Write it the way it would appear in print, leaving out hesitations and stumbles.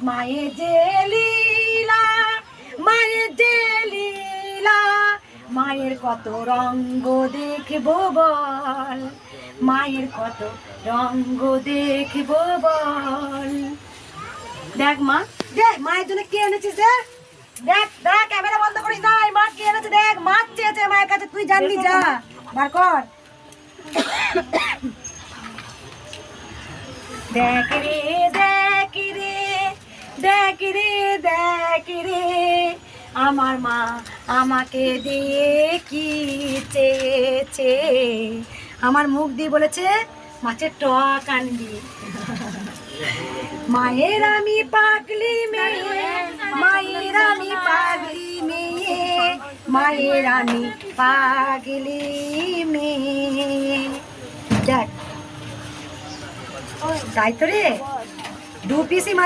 মায়ের যে লীলা, মায়ের যে লীলা, মায়ের কত রঙ্গ দেখবো বল, মায়ের কত রঙ্গ দেখবো বল। দেখ মা, দেখ মায়ের জন্য কি এনেছিস, দেখ দেখ দেখ, ক্যামেরা বন্ধ করিস না, মা কি এনেছে দেখ, মাছ চেয়েছে মায়ের কাছে, তুই জানবি, যা বার কর। দেখ রে দেখ রে, দেখ রে দেখ রে, আমার মা আমাকে দিয়ে কি চেয়েছে, আমার মুখ দিয়ে বলেছে মাছের টক আনবি। মায়ের আমি পাগলি মেয়ে, মায়ের আমি পাগলি মেয়ে, মায়ের আমি পাগলি মেয়ে। দেখ তাই তো রে, 2 পিসি মাছ।